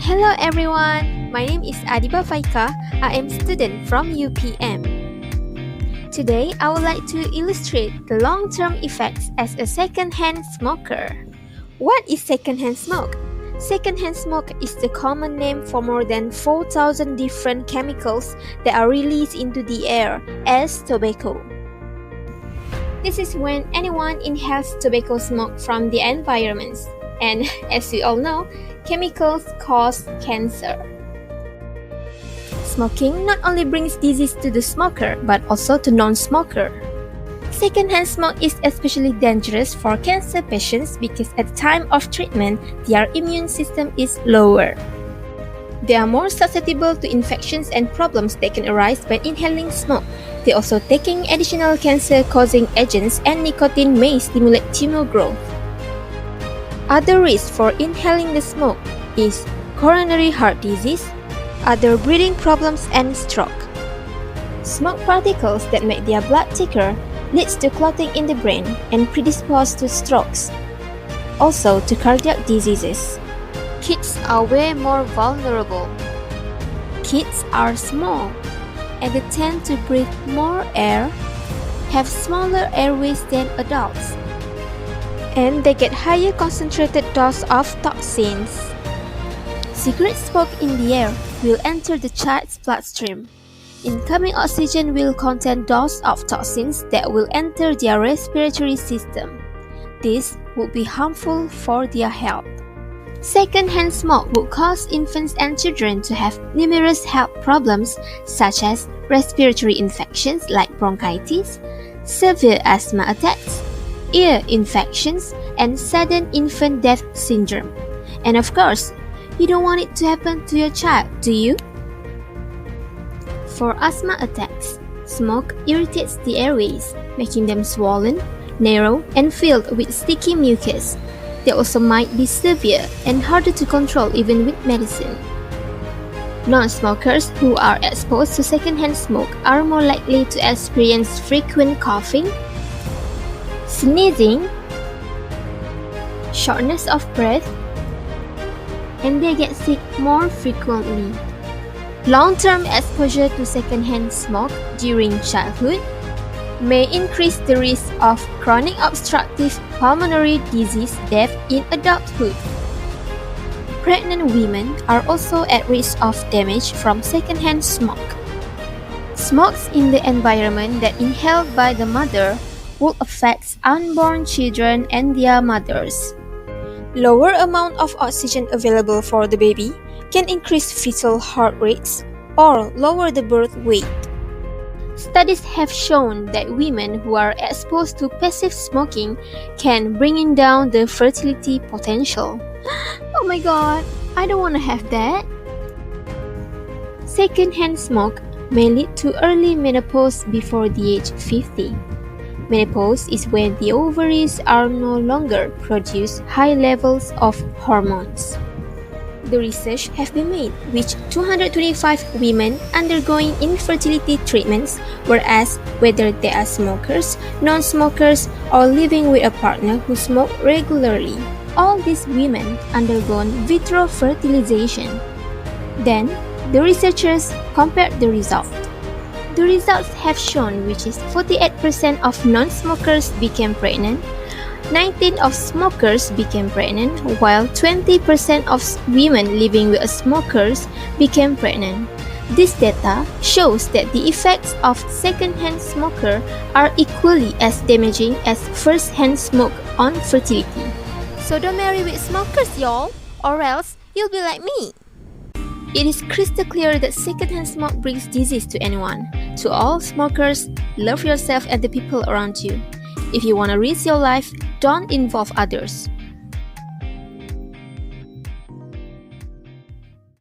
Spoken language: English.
Hello everyone, my name is Adiba Faika. I am student from UPM. Today, I would like to illustrate the long-term effects as a second-hand smoker. What is second-hand smoke? Second-hand smoke is the common name for more than 4,000 different chemicals that are released into the air as tobacco. This is when anyone inhales tobacco smoke from the environment. And as we all know, chemicals cause cancer. Smoking not only brings disease to the smoker but also to non-smoker. Secondhand smoke is especially dangerous for cancer patients because at the time of treatment, their immune system is lower. They are more susceptible to infections and problems that can arise when inhaling smoke. They also taking additional cancer-causing agents, and nicotine may stimulate tumor growth. Other risks for inhaling the smoke is coronary heart disease, other breathing problems, and stroke. Smoke particles that make their blood thicker leads to clotting in the brain and predispose to strokes, also to cardiac diseases. Kids are way more vulnerable. Kids are small and they tend to breathe more air, have smaller airways than adults, and they get higher concentrated dose of toxins. Cigarette smoke in the air will enter the child's bloodstream. Incoming oxygen will contain dose of toxins that will enter their respiratory system. This would be harmful for their health. Second-hand smoke would cause infants and children to have numerous health problems such as respiratory infections like bronchitis, severe asthma attacks, ear infections, and sudden infant death syndrome. And of course, you don't want it to happen to your child, do you? For asthma attacks, smoke irritates the airways, making them swollen, narrow, and filled with sticky mucus. They also might be severe and harder to control even with medicine. Non-smokers who are exposed to secondhand smoke are more likely to experience frequent coughing, sneezing, shortness of breath, and they get sick more frequently. Long-term exposure to secondhand smoke during childhood may increase the risk of chronic obstructive pulmonary disease death in adulthood. Pregnant women are also at risk of damage from secondhand smoke. Smokes in the environment that inhaled by the mother will affect unborn children and their mothers. Lower amount of oxygen available for the baby can increase fetal heart rates or lower the birth weight. Studies have shown that women who are exposed to passive smoking can bring down the fertility potential. Oh my god, I don't want to have that. Secondhand smoke may lead to early menopause before the age 50. Menopause is when the ovaries are no longer produce high levels of hormones. The research has been made with 225 women undergoing infertility treatments, whereas whether they are smokers, non-smokers, or living with a partner who smoke regularly, all these women undergone vitro fertilization. Then, the researchers compared the results. The results have shown which is 48% of non-smokers became pregnant, 19% of smokers became pregnant, while 20% of women living with smokers became pregnant. This data shows that the effects of second-hand smoker are equally as damaging as first-hand smoke on fertility. So don't marry with smokers, y'all, or else you'll be like me. It is crystal clear that secondhand smoke brings disease to anyone. To all smokers, love yourself and the people around you. If you want to risk your life, don't involve others.